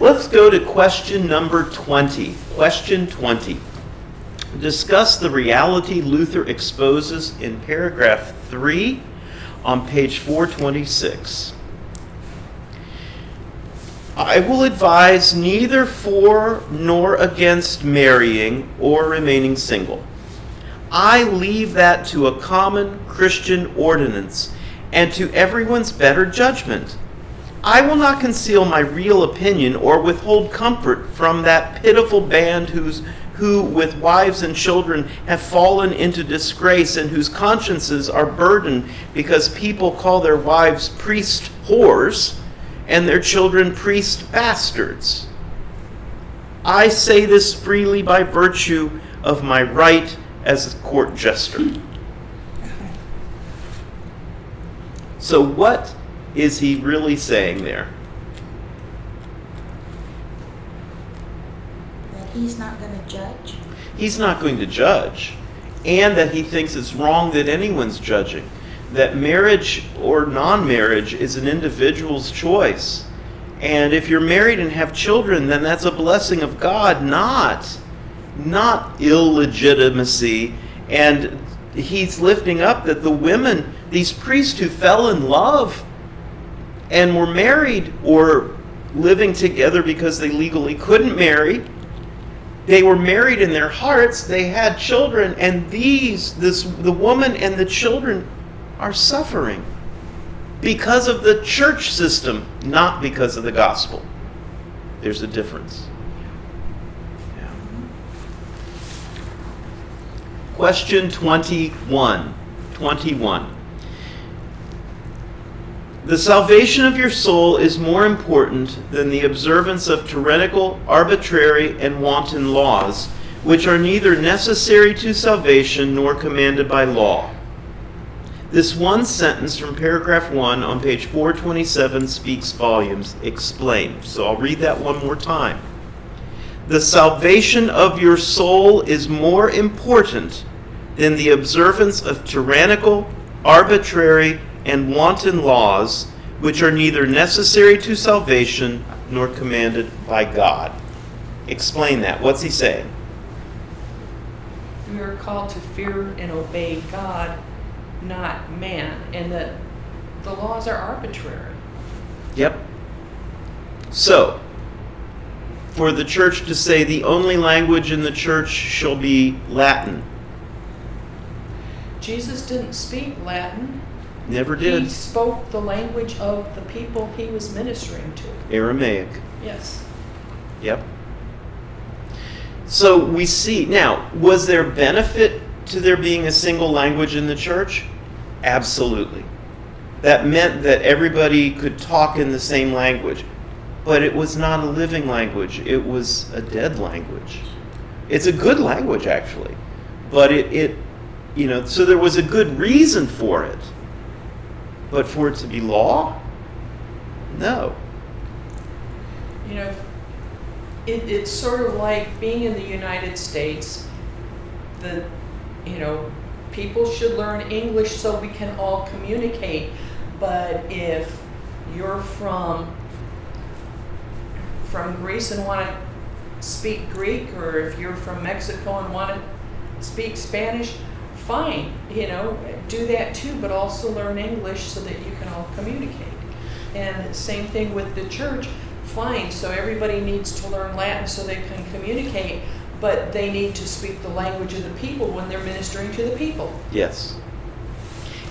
Let's go to question number 20. Question 20. Discuss the reality Luther exposes in paragraph 3 on page 426. I will advise neither for nor against marrying or remaining single. I leave that to a common Christian ordinance and to everyone's better judgment. I will not conceal my real opinion or withhold comfort from that pitiful band who with wives and children have fallen into disgrace and whose consciences are burdened because people call their wives priest whores and their children priest bastards. I say this freely by virtue of my right as a court jester. So what is he really saying there? That he's not going to judge? He's not going to judge. And that he thinks it's wrong that anyone's judging. That marriage or non-marriage is an individual's choice. And if you're married and have children, then that's a blessing of God, not illegitimacy. And he's lifting up that the women, these priests who fell in love and were married or living together because they legally couldn't marry, they were married in their hearts, they had children, and the woman and the children are suffering because of the church system, not because of the gospel. There's a difference. Yeah. Question 21. The salvation of your soul is more important than the observance of tyrannical, arbitrary, and wanton laws, which are neither necessary to salvation nor commanded by law. This one sentence from paragraph 1 on page 427 speaks volumes. Explain. So I'll read that one more time. The salvation of your soul is more important than the observance of tyrannical, arbitrary, and wanton laws, which are neither necessary to salvation nor commanded by God. Explain that. What's he saying? We are called to fear and obey God, not man, and that the laws are arbitrary. Yep. So, for the church to say the only language in the church shall be Latin. Jesus didn't speak Latin. Never did. He spoke the language of the people he was ministering to. Aramaic. Yes. Yep. So we see, now, was there benefit to there being a single language in the church? Absolutely. That meant that everybody could talk in the same language. But it was not a living language. It was a dead language. It's a good language, actually. But so there was a good reason for it. But for it to be law? No. It's sort of like being in the United States. People should learn English so we can all communicate. But if you're from Greece and want to speak Greek, or if you're from Mexico and want to speak Spanish, fine, do that too, but also learn English so that you can all communicate. And same thing with the church, fine, so everybody needs to learn Latin so they can communicate, but they need to speak the language of the people when they're ministering to the people. Yes.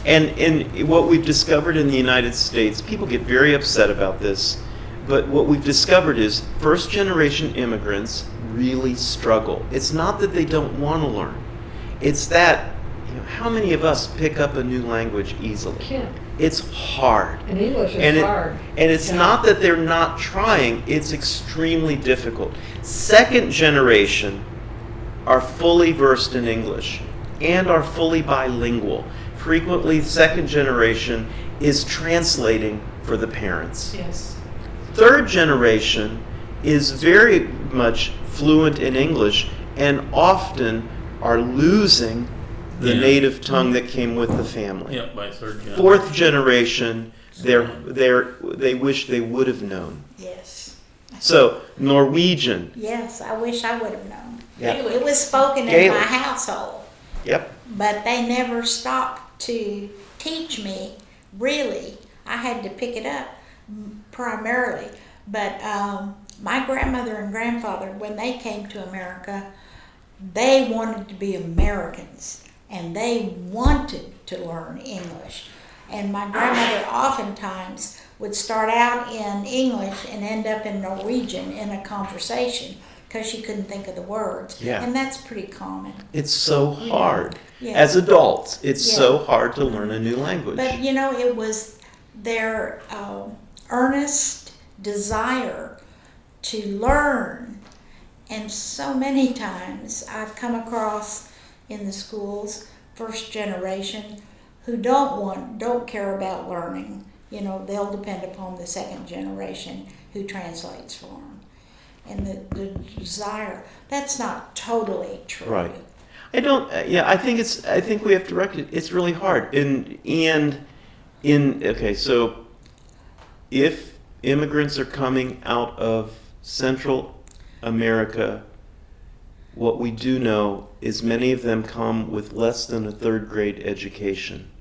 And what we've discovered in the United States, people get very upset about this, but what we've discovered is first-generation immigrants really struggle. It's not that they don't want to learn. It's that, how many of us pick up a new language easily? Can't. It's hard. And English is hard. And it's not that they're not trying, it's extremely difficult. Second generation are fully versed in English and are fully bilingual. Frequently, second generation is translating for the parents. Yes. Third generation is very much fluent in English and often are losing the native tongue that came with the family. Yep, by third generation. Fourth generation, they wish they would have known. Yes. So, Norwegian. Yes, I wish I would have known. Yeah. It was spoken in Gaelic. my household, Yep. but they never stopped to teach me, really. I had to pick it up primarily. But my grandmother and grandfather, when they came to America, they wanted to be Americans, and they wanted to learn English. And my grandmother oftentimes would start out in English and end up in Norwegian in a conversation because she couldn't think of the words. Yeah. And that's pretty common. It's so hard. Yeah. As adults, it's Yeah. so hard to learn a new language. But it was their earnest desire to learn. And so many times I've come across in the schools, first generation, who don't care about learning. They'll depend upon the second generation who translates for them. And the desire, that's not totally true. Right. I think we have to recognize it's really hard. Okay, so if immigrants are coming out of Central America, what we do know is many of them come with less than a third grade education.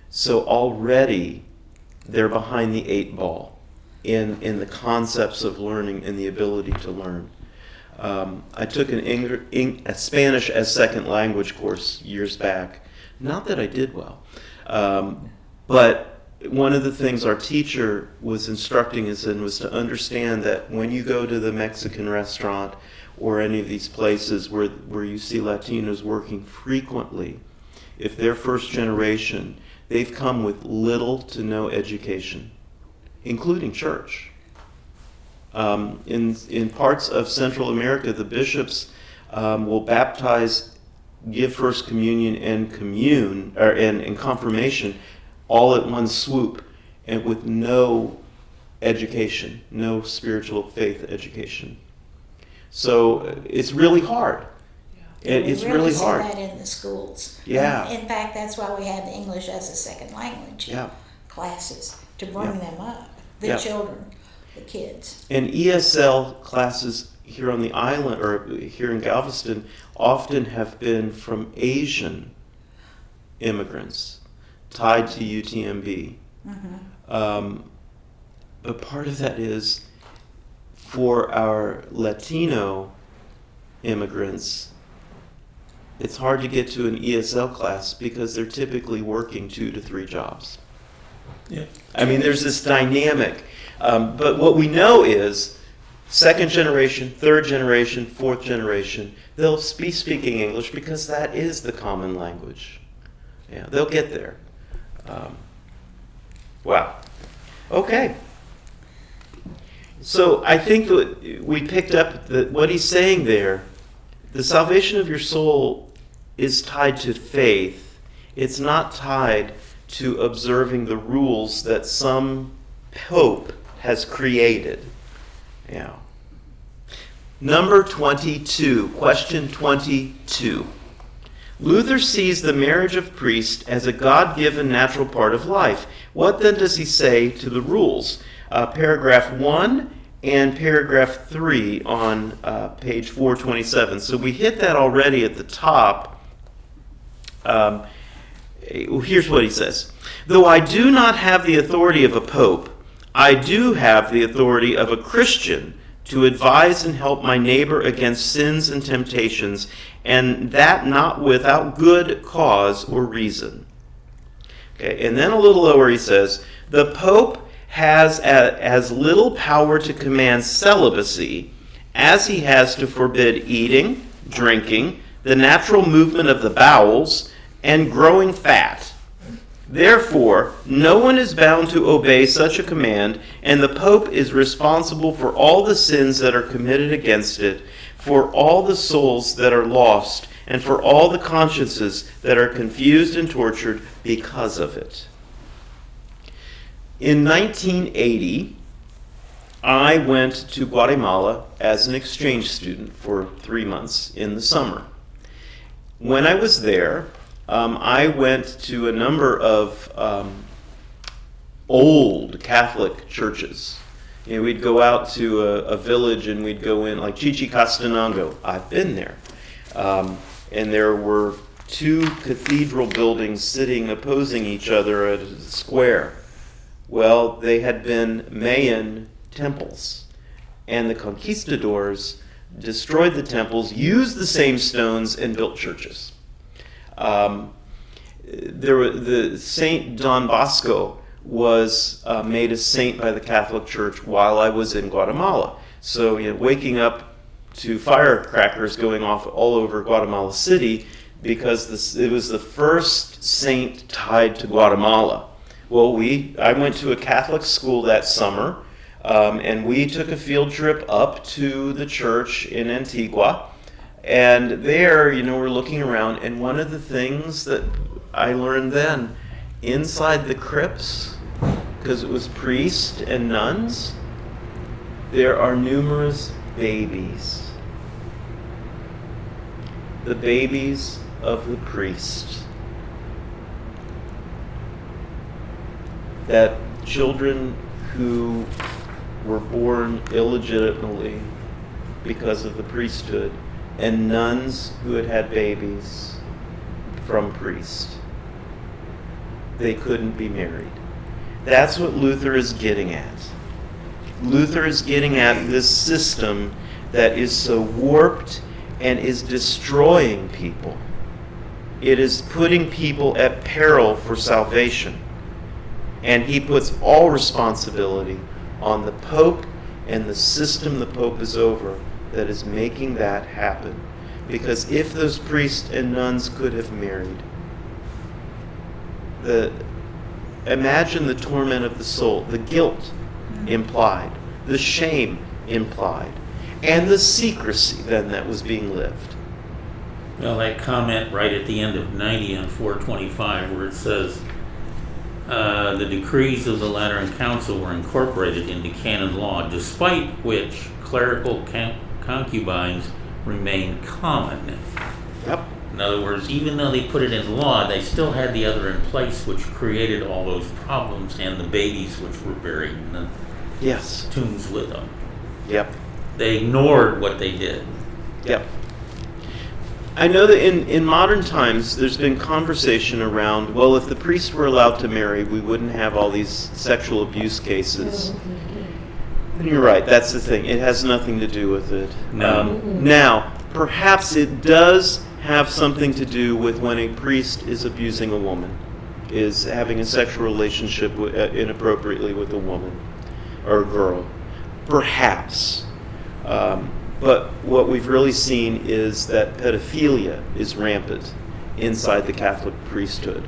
So already they're behind the 8 ball in the concepts of learning and the ability to learn. I took a Spanish as second language course years back. Not that I did well, but one of the things our teacher was instructing us in was to understand that when you go to the Mexican restaurant or any of these places where you see Latinos working frequently, if they're first generation, they've come with little to no education, including church. In parts of Central America, the bishops will baptize, give First Communion and confirmation all at one swoop, and with no education, no spiritual faith education. So it's really hard. It's really hard. We see that in the schools. Yeah. In fact, that's why we have the English as a second language classes, to bring them up, the children, the kids. And ESL classes here on the island, or here in Galveston, often have been from Asian immigrants tied to UTMB. But part of that is for our Latino immigrants, it's hard to get to an ESL class because they're typically working 2 to 3 jobs. Yeah. I mean, there's this dynamic. But what we know is second generation, third generation, fourth generation, they'll be speaking English because that is the common language. Yeah, they'll get there. Wow. Okay. So I think that we picked up that what he's saying there, the salvation of your soul is tied to faith. It's not tied to observing the rules that some pope has created. Yeah. Number 22, question 22. Luther sees the marriage of priests as a God-given natural part of life. What then does he say to the rules? Paragraph 1 and paragraph 3 on page 427. So we hit that already at the top. Here's what he says. Though I do not have the authority of a pope, I do have the authority of a Christian to advise and help my neighbor against sins and temptations, and that not without good cause or reason. Okay, and then a little lower he says, the Pope has as little power to command celibacy as he has to forbid eating, drinking, the natural movement of the bowels, and growing fat. Therefore, no one is bound to obey such a command, and the Pope is responsible for all the sins that are committed against it, for all the souls that are lost, and for all the consciences that are confused and tortured because of it. In 1980, I went to Guatemala as an exchange student for 3 months in the summer. When I was there, I went to a number of old Catholic churches You know, we'd go out to a village and we'd go in, like Chichicastenango. I've been there. And there were two cathedral buildings sitting opposing each other at a square. Well, they had been Mayan temples. And the conquistadors destroyed the temples, used the same stones, and built churches. The Saint Don Bosco was made a saint by the Catholic Church while I was in Guatemala. So, you know, waking up to firecrackers going off all over Guatemala City because it was the first saint tied to Guatemala. Well, I went to a Catholic school that summer, and we took a field trip up to the church in Antigua. And there, you know, we're looking around, and one of the things that I learned then, inside the crypts, because it was priests and nuns, there are numerous babies. The babies of the priests. That children who were born illegitimately because of the priesthood, and nuns who had had babies from priests. They couldn't be married. That's what Luther is getting at. Luther is getting at this system that is so warped and is destroying people. It is putting people at peril for salvation. And he puts all responsibility on the Pope and the system the Pope is over that is making that happen. Because if those priests and nuns could have married, imagine the torment of the soul, the guilt implied, the shame implied, and the secrecy then that was being lived. Well, that comment right at the end of 90 on 425 where it says, the decrees of the Lateran Council were incorporated into canon law, despite which clerical concubines remain common. Yep. In other words, even though they put it in law, they still had the other in place, which created all those problems and the babies which were buried in the tombs with them. Yep. They ignored what they did. Yep. I know that in modern times there's been conversation around, well, if the priests were allowed to marry, we wouldn't have all these sexual abuse cases. And you're right, that's the thing. It has nothing to do with it. No. Now, perhaps it does have something to do with when a priest is abusing a woman, is having a sexual relationship inappropriately with a woman or a girl. Perhaps. But what we've really seen is that pedophilia is rampant inside the Catholic priesthood,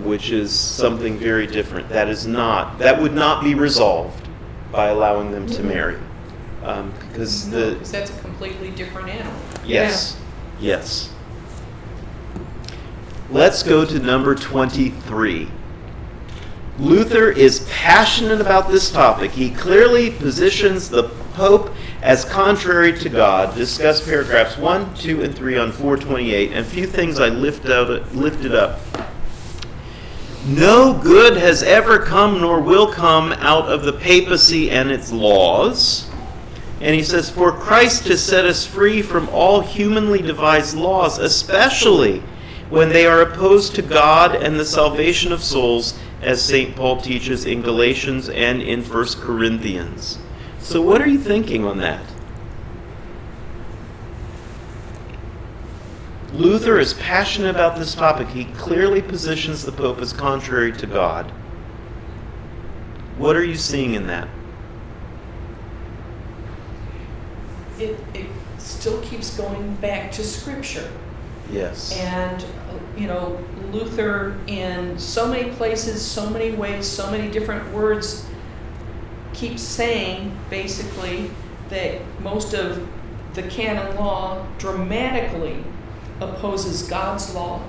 which is something very different. That would not be resolved by allowing them to marry. Because that's a completely different animal. Yes. Yes. Let's go to number 23. Luther is passionate about this topic. He clearly positions the Pope as contrary to God. Discuss paragraphs 1, 2, and 3 on 428. And a few things I lifted up. No good has ever come nor will come out of the papacy and its laws. And he says, for Christ has set us free from all humanly devised laws, especially when they are opposed to God and the salvation of souls, as St. Paul teaches in Galatians and in 1 Corinthians. So what are you thinking on that? Luther is passionate about this topic. He clearly positions the Pope as contrary to God. What are you seeing in that? It still keeps going back to Scripture. Yes. And, Luther in so many places, so many ways, so many different words keeps saying, basically, that most of the canon law dramatically opposes God's law.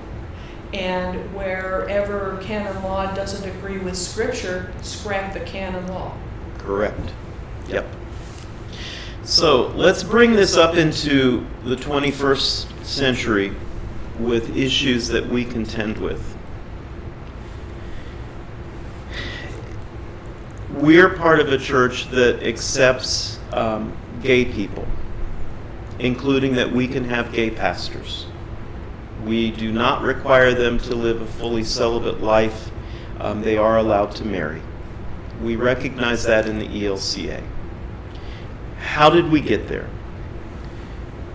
And wherever canon law doesn't agree with Scripture, scrap the canon law. Correct. Yep. So let's bring this up into the 21st century with issues that we contend with. we're part of a church that accepts gay people, including that we can have gay pastors. We do not require them to live a fully celibate life. They are allowed to marry. We recognize that in the ELCA. How did we get there?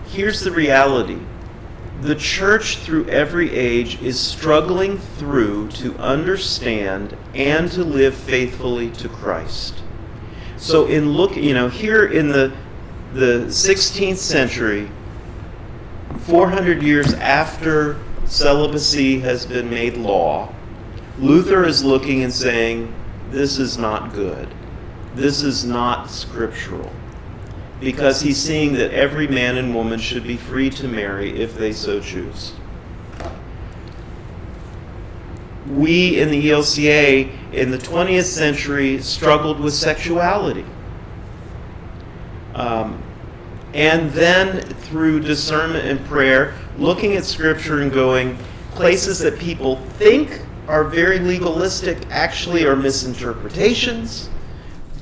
Here's the reality. The church through every age is struggling through to understand and to live faithfully to Christ. So here in the 16th century, 400 years after celibacy has been made law, Luther is looking and saying, this is not good. This is not scriptural. Because he's seeing that every man and woman should be free to marry if they so choose. We in the ELCA in the 20th century struggled with sexuality. And then through discernment and prayer, looking at Scripture and going, places that people think are very legalistic actually are misinterpretations.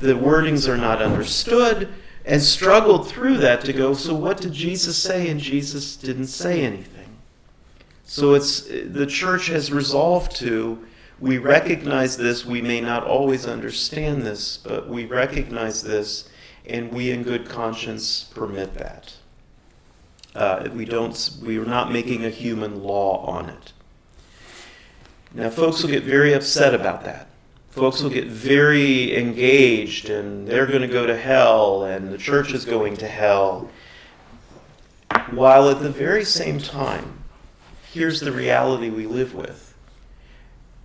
The wordings are not understood. And struggled through that to go, so what did Jesus say? And Jesus didn't say anything. So the church has resolved to, we recognize this, we may not always understand this, but we recognize this, and we in good conscience permit that. We are not making a human law on it. Now folks will get very upset about that. Folks will get very engaged, and they're going to go to hell, and the church is going to hell. While at the very same time, here's the reality we live with.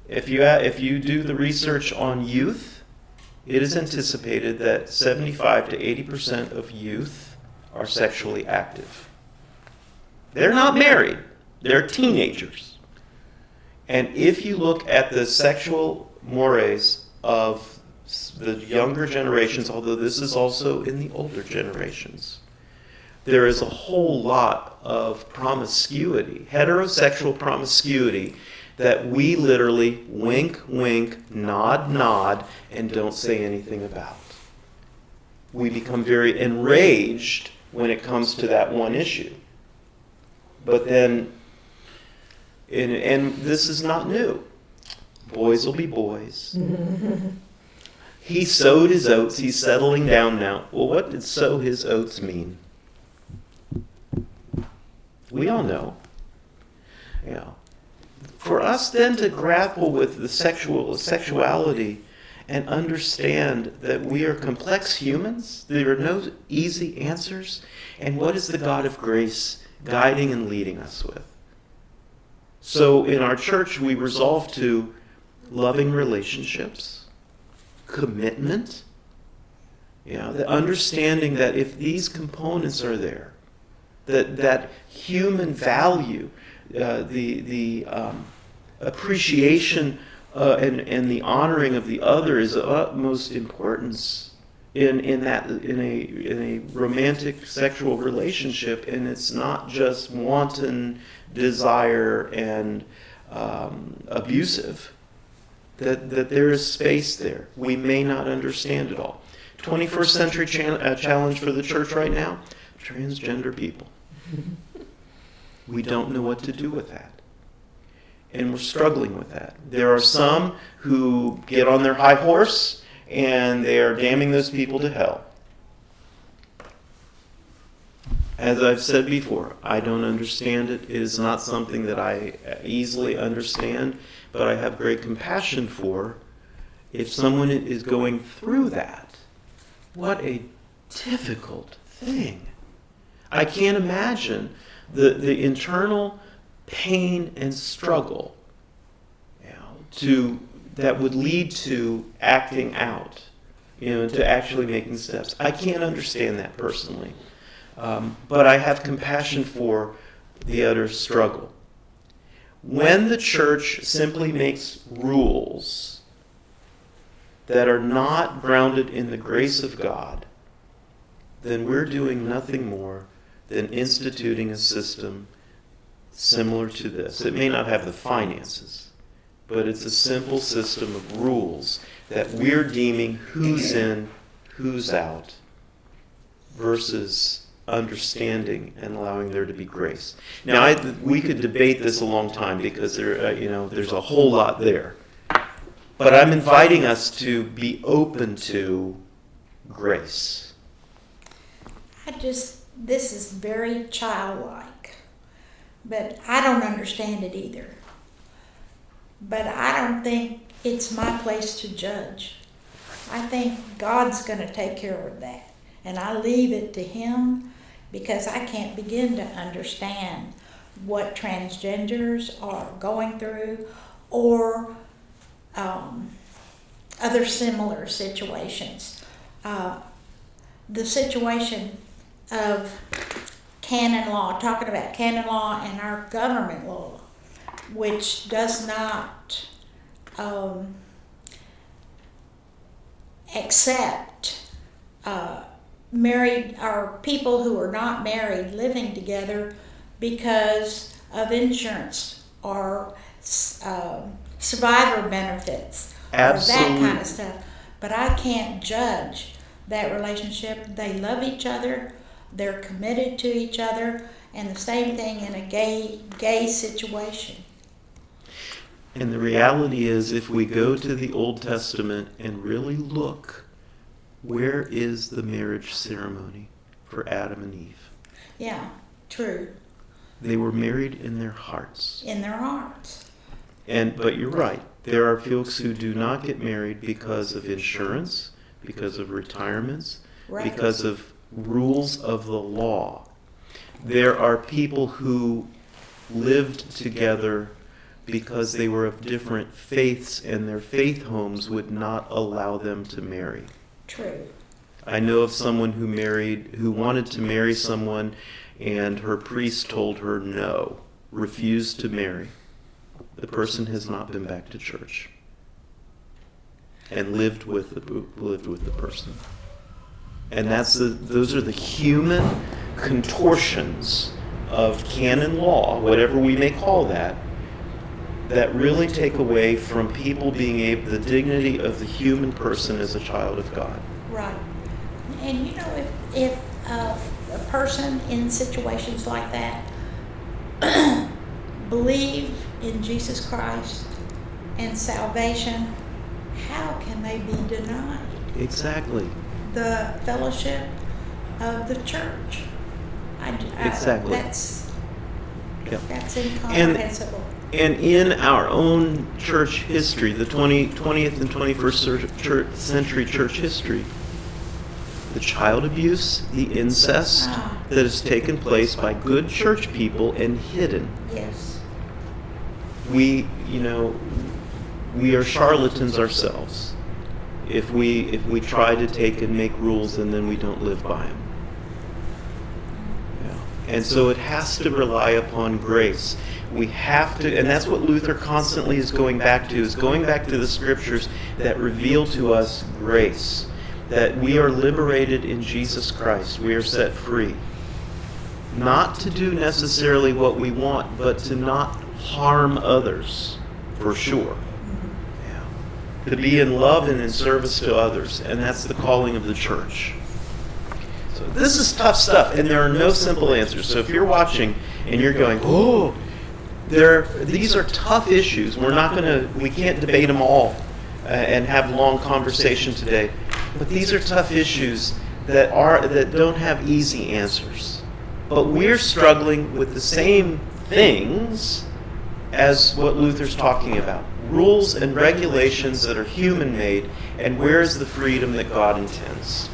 If you do the research on youth, it is anticipated that 75 to 80% of youth are sexually active. They're not married. They're teenagers. And if you look at the sexual mores of the younger generations, although this is also in the older generations, there is a whole lot of promiscuity, heterosexual promiscuity, that we literally wink, wink, nod, nod, and don't say anything about. We become very enraged when it comes to that one issue. But then, and this is not new. Boys will be boys. He sowed his oats. He's settling down now. Well, what did sow his oats mean? We all know. Yeah. For us then to grapple with the sexuality and understand that we are complex humans, there are no easy answers, and what is the God of grace guiding and leading us with? So in our church, we resolve to loving relationships, commitment, the understanding that if these components are there, that human value, the appreciation and the honoring of the other is of utmost importance in a romantic sexual relationship, and it's not just wanton desire and abusive. That there is space there. We may not understand it all. 21st century challenge for the church right now, transgender people. We don't know what to do with that. And we're struggling with that. There are some who get on their high horse and they are damning those people to hell. As I've said before, I don't understand it. It is not something that I easily understand, but I have great compassion for. If someone is going through that, what a difficult thing. I can't imagine the internal pain and struggle that would lead to acting out, to actually making steps. I can't understand that personally. But I have compassion for the utter struggle. When the church simply makes rules that are not grounded in the grace of God, then we're doing nothing more than instituting a system similar to this. It may not have the finances, but it's a simple system of rules that we're deeming who's in, who's out, versus understanding and allowing there to be grace. Now, we could debate this a long time because there's a whole lot there. But I'm inviting us to be open to grace. This is very childlike, but I don't understand it either. But I don't think it's my place to judge. I think God's going to take care of that. And I leave it to Him because I can't begin to understand what transgenders are going through or other similar situations. The situation of canon law, talking about canon law and our government law, which does not accept married or people who are not married living together because of insurance or survivor benefits or that kind of stuff. But I can't judge that relationship. They love each other. They're committed to each other, and the same thing in a gay situation. And the reality is, if we go to the Old Testament and really look, where is the marriage ceremony for Adam and Eve? Yeah, true. They were married in their hearts. In their hearts. But you're right. There are folks who do not get married because of insurance, because of retirements, Right. because of rules of the law. There are people who lived together because they were of different faiths and their faith homes would not allow them to marry. True. I know of someone who wanted to marry someone and her priest told her no, refused to marry. The person has not been back to church and lived with the person. And those are the human contortions of canon law, whatever we may call that really take away from people being the dignity of the human person as a child of God. Right. And you know, if a person in situations like that believe in Jesus Christ and salvation, how can they be denied Exactly. the fellowship of the church? Exactly. Yep. That's incomprehensible. And in our own church history, the 20th and 21st century church history, the child abuse, the incest that has taken place by good church people and hidden. Yes. We are charlatans ourselves if we try to take and make rules and then we don't live by them. Yeah. And so it has to rely upon grace. We have to, and that's what Luther constantly is going back to the scriptures that reveal to us grace, that we are liberated in Jesus Christ. We are set free. Not to do necessarily what we want, but to not harm others, for sure. Yeah. To be in love and in service to others, and that's the calling of the church. So this is tough stuff, and there are no simple answers. So if you're watching and you're going, oh, these are tough issues. We can't debate them all and have long conversation today. But these are tough issues that don't have easy answers. But we're struggling with the same things as what Luther's talking about. Rules and regulations that are human-made, and where is the freedom that God intends?